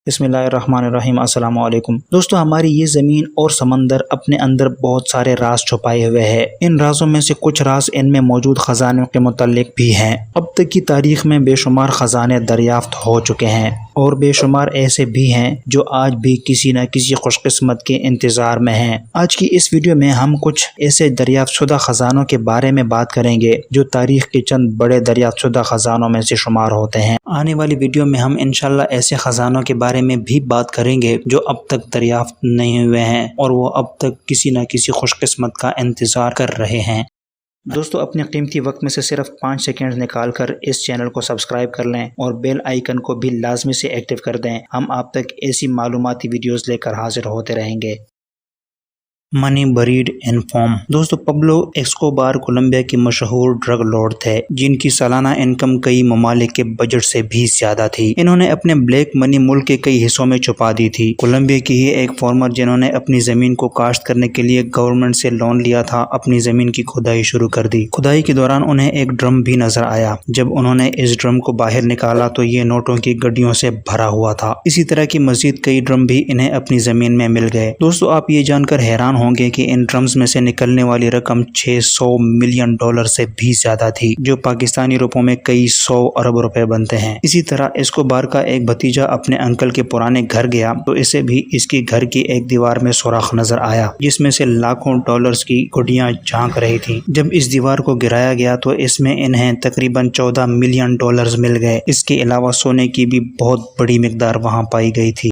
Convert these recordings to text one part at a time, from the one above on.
بسم اللہ الرحمن الرحیم۔ السلام علیکم دوستو، ہماری یہ زمین اور سمندر اپنے اندر بہت سارے راز چھپائے ہوئے ہیں۔ ان رازوں میں سے کچھ راز ان میں موجود خزانوں کے متعلق بھی ہیں۔ اب تک کی تاریخ میں بے شمار خزانے دریافت ہو چکے ہیں اور بے شمار ایسے بھی ہیں جو آج بھی کسی نہ کسی خوش قسمت کے انتظار میں ہیں۔ آج کی اس ویڈیو میں ہم کچھ ایسے دریافت شدہ خزانوں کے بارے میں بات کریں گے جو تاریخ کے چند بڑے دریافت شدہ خزانوں میں سے شمار ہوتے ہیں۔ آنے والی ویڈیو میں ہم انشاءاللہ ایسے خزانوں کے بارے میں بھی بات کریں گے جو اب تک دریافت نہیں ہوئے ہیں اور وہ اب تک کسی نہ کسی خوش قسمت کا انتظار کر رہے ہیں۔ دوستو، اپنے قیمتی وقت میں سے صرف 5 سیکنڈ نکال کر اس چینل کو سبسکرائب کر لیں اور بیل آئیکن کو بھی لازمی سے ایکٹیو کر دیں۔ ہم آپ تک ایسی معلوماتی ویڈیوز لے کر حاضر ہوتے رہیں گے۔ منی بریڈ ان فارم۔ دوستو، پبلو ایسکوبار کولمبیا کے مشہور ڈرگ لارڈ تھے جن کی سالانہ انکم کئی ممالک کے بجٹ سے بھی زیادہ تھی۔ انہوں نے اپنے بلیک منی ملک کے کئی حصوں میں چھپا دی تھی۔ کولمبیا کی ہی ایک فارمر جنہوں نے اپنی زمین کو کاشت کرنے کے لیے گورنمنٹ سے لون لیا تھا، اپنی زمین کی کھدائی شروع کر دی۔ کھدائی کے دوران انہیں ایک ڈرم بھی نظر آیا۔ جب انہوں نے اس ڈرم کو باہر نکالا تو یہ نوٹوں کی گڈیوں سے بھرا ہوا تھا۔ اسی طرح کی مزید کئی ڈرم بھی انہیں اپنی زمین میں مل گئے۔ دوستو، آپ یہ جان کر حیران ہوں گے کہ ان ڈرمز میں سے نکلنے والی رقم $600 ملین سے بھی زیادہ تھی، جو پاکستانی روپوں میں کئی 100 ارب روپے بنتے ہیں۔ اسی طرح ایسکوبار کا ایک بھتیجا اپنے انکل کے پرانے گھر گیا تو اسے بھی اس کی گھر کی ایک دیوار میں سوراخ نظر آیا جس میں سے لاکھوں ڈالرز کی گڈیاں جھانک رہی تھیں۔ جب اس دیوار کو گرایا گیا تو اس میں انہیں تقریباً $14 ملین مل گئے۔ اس کے علاوہ سونے کی بھی بہت بڑی مقدار وہاں پائی گئی تھی۔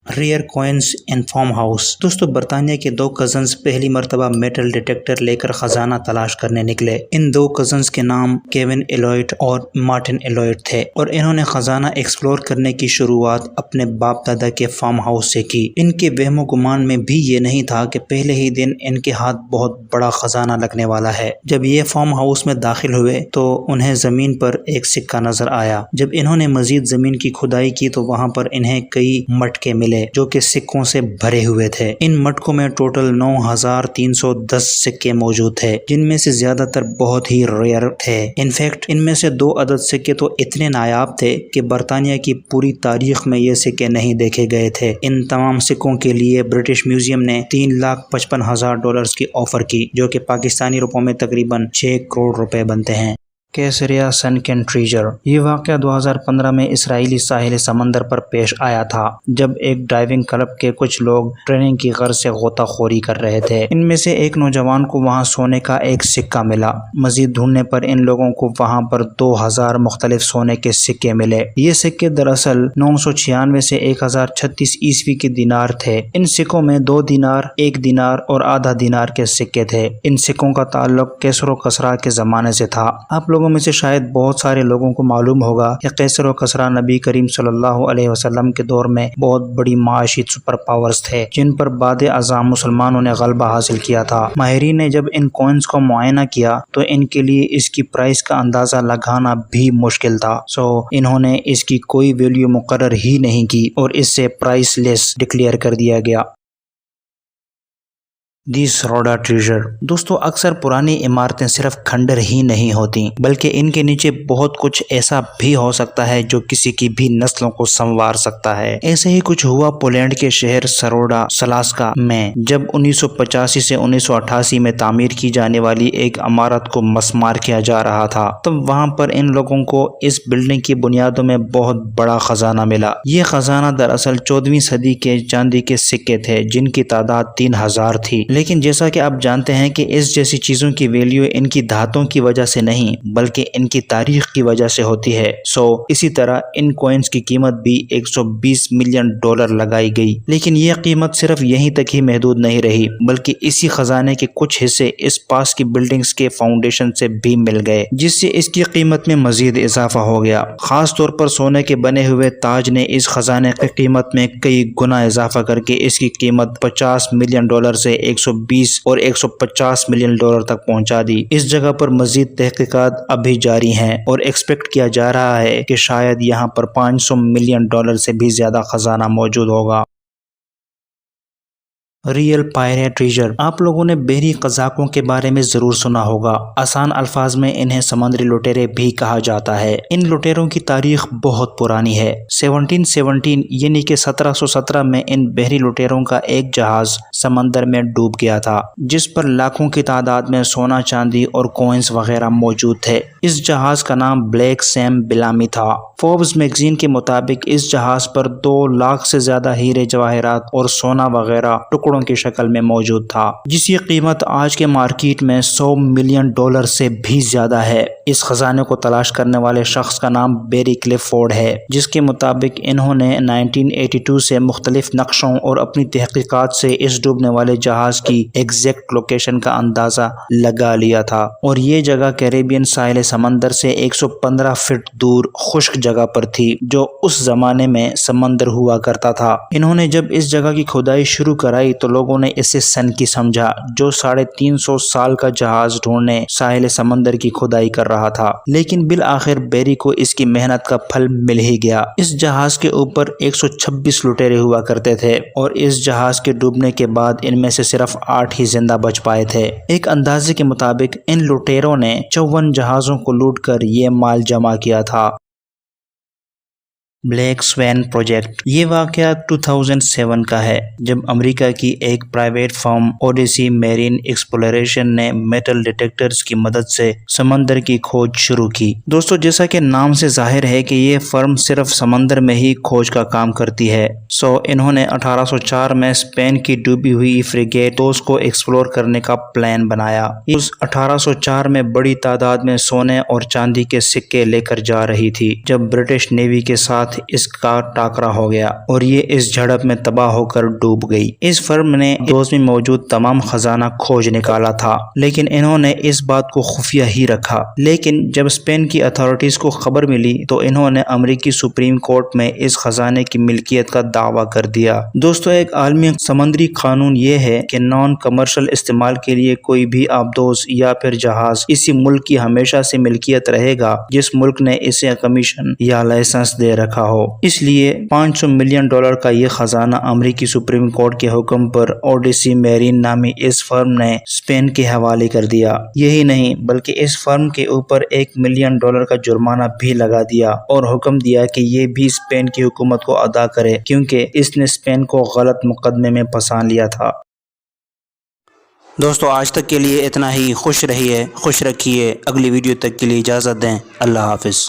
Rare coins in farm house. دوستو، برطانیہ کے 2 کزنز پہلی مرتبہ میٹل ڈیٹیکٹر لے کر خزانہ تلاش کرنے نکلے۔ ان 2 کزنز کے نام کیون ایلوئٹ اور مارٹن ایلوئٹ تھے اور انہوں نے خزانہ ایکسپلور کرنے کی شروعات اپنے باپ دادا کے فارم ہاؤس سے کی۔ ان کے وہم و گمان میں بھی یہ نہیں تھا کہ پہلے ہی دن ان کے ہاتھ بہت بڑا خزانہ لگنے والا ہے۔ جب یہ فارم ہاؤس میں داخل ہوئے تو انہیں زمین پر ایک سکہ نظر آیا۔ جب انہوں نے مزید زمین کی کھدائی کی تو وہاں پر انہیں کئی مٹکے ملے جو کہ سکوں سے بھرے ہوئے تھے۔ ان مٹکوں میں ٹوٹل 9310 سکے موجود تھے، جن میں سے زیادہ تر بہت ہی ریئر تھے۔ انفیکٹ ان میں سے 2 عدد سکے تو اتنے نایاب تھے کہ برطانیہ کی پوری تاریخ میں یہ سکے نہیں دیکھے گئے تھے۔ ان تمام سکوں کے لیے برٹش میوزیم نے $3,55,000 کی آفر کی، جو کہ پاکستانی روپوں میں تقریباً 6 کروڑ روپے بنتے ہیں۔ کیسریا سنکن ٹریجر۔ یہ واقعہ 2015 میں اسرائیلی ساحل سمندر پر پیش آیا تھا جب ایک ڈائیونگ کلب کے کچھ لوگ ٹریننگ کی غرض سے غوطہ خوری کر رہے تھے۔ ان میں سے ایک نوجوان کو وہاں سونے کا ایک سکہ ملا۔ مزید ڈھونڈنے پر ان لوگوں کو وہاں پر 2000 مختلف سونے کے سکے ملے۔ یہ سکے دراصل 996 سے 1036 عیسوی کے دینار تھے۔ ان سکوں میں 2 دینار، 1 دینار اور آدھا دینار کے سکے تھے۔ ان سکوں کا تعلق کیسر و کسریٰ کے زمانے سے تھا۔ آپ لوگوں میں سے شاید بہت سارے لوگوں کو معلوم ہوگا کہ قیصر و کسریٰ نبی کریم صلی اللہ علیہ وسلم کے دور میں بہت بڑی معاشی سپر پاورز تھے جن پر بعد ازاں مسلمانوں نے غلبہ حاصل کیا تھا۔ ماہرین نے جب ان کوئنز کو معائنہ کیا تو ان کے لیے اس کی پرائس کا اندازہ لگانا بھی مشکل تھا، انہوں نے اس کی کوئی ویلیو مقرر ہی نہیں کی اور اس سے پرائس لیس ڈکلیئر کر دیا گیا۔ دی سروڈا ٹریجر۔ دوستو، اکثر پرانی عمارتیں صرف کھنڈر ہی نہیں ہوتی بلکہ ان کے نیچے بہت کچھ ایسا بھی ہو سکتا ہے جو کسی کی بھی نسلوں کو سنوار سکتا ہے۔ ایسے ہی کچھ ہوا پولینڈ کے شہر سروڈا سلاسکا میں، جب 1985 سے 1988 میں تعمیر کی جانے والی ایک عمارت کو مسمار کیا جا رہا تھا، تب وہاں پر ان لوگوں کو اس بلڈنگ کی بنیادوں میں بہت بڑا خزانہ ملا۔ یہ خزانہ دراصل 14ویں صدی کے چاندی کے سکے تھے جن کی تعداد 3000 تھی۔ لیکن جیسا کہ آپ جانتے ہیں کہ اس جیسی چیزوں کی ویلیو ان کی دھاتوں کی وجہ سے نہیں بلکہ ان کی تاریخ کی وجہ سے ہوتی ہے۔ اسی طرح ان کوئنز کی قیمت بھی $120 ملین لگائی گئی۔ لیکن یہ قیمت صرف یہیں تک ہی محدود نہیں رہی بلکہ اسی خزانے کے کچھ حصے اس پاس کی بلڈنگز کے فاؤنڈیشن سے بھی مل گئے، جس سے اس کی قیمت میں مزید اضافہ ہو گیا۔ خاص طور پر سونے کے بنے ہوئے تاج نے اس خزانے کی قیمت میں کئی گنا اضافہ کر کے اس کی قیمت $50 ملین سے 120 اور $150 ملین تک پہنچا دی۔ اس جگہ پر مزید تحقیقات ابھی جاری ہیں اور ایکسپیکٹ کیا جا رہا ہے کہ شاید یہاں پر $500 ملین سے بھی زیادہ خزانہ موجود ہوگا۔ Real pyrite treasure. آپ لوگوں نے بحری قزاقوں کے بارے میں ضرور سنا ہوگا، آسان الفاظ میں انہیں سمندری لٹیرے بھی کہا جاتا ہے۔ ان لٹیروں کی تاریخ بہت پرانی ہے۔ 1717 یعنی کہ 1717 میں ان بحری لٹیروں کا ایک جہاز سمندر میں ڈوب گیا تھا، جس پر لاکھوں کی تعداد میں سونا چاندی اور کوئنز وغیرہ موجود تھے۔ اس جہاز کا نام بلیک سیم بیلامی تھا۔ فوربس میگزین کے مطابق اس جہاز پر 2 لاکھ سے زیادہ ہیرے جواہرات اور سونا وغیرہ ٹکڑوں کی شکل میں موجود تھا، جس کی قیمت آج کے مارکیٹ میں $100 ملین سے بھی زیادہ ہے۔ اس خزانے کو تلاش کرنے والے شخص کا نام بیری کلیفورڈ ہے، جس کے مطابق انہوں نے 1982 سے مختلف نقشوں اور اپنی تحقیقات سے اس ڈوبنے والے جہاز کی ایگزیکٹ لوکیشن کا اندازہ لگا لیا تھا، اور یہ جگہ کیریبین ساحل سمندر سے 115 فٹ دور خشک جگہ پر تھی، جو اس زمانے میں سمندر ہوا کرتا تھا۔ انہوں نے جب اس جگہ کی کھدائی شروع کرائی تو لوگوں نے اسے سنکی سمجھا، جو 350 سال کا جہاز ڈھونڈنے ساحل سمندر کی کھدائی کر رہا تھا، لیکن بالآخر بیری کو اس کی محنت کا پھل مل ہی گیا۔ اس جہاز کے اوپر 126 لٹیرے ہوا کرتے تھے، اور اس جہاز کے ڈوبنے کے بعد ان میں سے صرف 8 ہی زندہ بچ پائے تھے۔ ایک اندازے کے مطابق ان لٹیروں نے 54 جہازوں کو لوٹ کر یہ مال جمع کیا تھا۔ بلیک سوین پروجیکٹ۔ یہ واقعہ 2007 کا ہے، جب امریکہ کی ایک پرائیویٹ فرم اوڈیسی میرین ایکسپلوریشن نے میٹل ڈیٹیکٹرز کی مدد سے سمندر کی کھوج شروع کی۔ دوستو، جیسا کہ نام سے ظاہر ہے کہ یہ فرم صرف سمندر میں ہی کھوج کا کام کرتی ہے، انہوں نے 1804 میں اسپین کی ڈوبی ہوئی فریگیٹ دوس کو ایکسپلور کرنے کا پلان بنایا۔ اس 1804 میں بڑی تعداد میں سونے اور چاندی کے سکے لے کر جا رہی تھی، جب برٹش نیوی کے ساتھ اس کا ٹاکرا ہو گیا اور یہ اس جھڑپ میں تباہ ہو کر ڈوب گئی۔ اس فرم نے دوس میں موجود تمام خزانہ کھوج نکالا تھا، لیکن انہوں نے اس بات کو خفیہ ہی رکھا۔ لیکن جب اسپین کی اتھارٹیز کو خبر ملی تو انہوں نے امریکی سپریم کورٹ میں اس خزانے کی ملکیت کا دعویٰ کر دیا۔ دوستو، ایک عالمی سمندری قانون یہ ہے کہ نان کمرشل استعمال کے لیے کوئی بھی آبدوز یا پھر جہاز اسی ملک کی ہمیشہ سے ملکیت رہے گا جس ملک نے اسے کمیشن یا لائسنس دے رکھا ہو۔ اس لیے $500 ملین کا یہ خزانہ امریکی سپریم کورٹ کے حکم پر اوڈیسی میرین نامی اس فرم نے اسپین کے حوالے کر دیا۔ یہی نہیں بلکہ اس فرم کے اوپر $1 ملین کا جرمانہ بھی لگا دیا، اور حکم دیا کہ یہ بھی اسپین کی حکومت کو ادا کرے، کیونکہ اس نے اسپین کو غلط مقدمے میں پھنسا لیا تھا۔ دوستو، آج تک کے لیے اتنا ہی۔ خوش رہیے، خوش رکھیے۔ اگلی ویڈیو تک کے لیے اجازت دیں۔ اللہ حافظ۔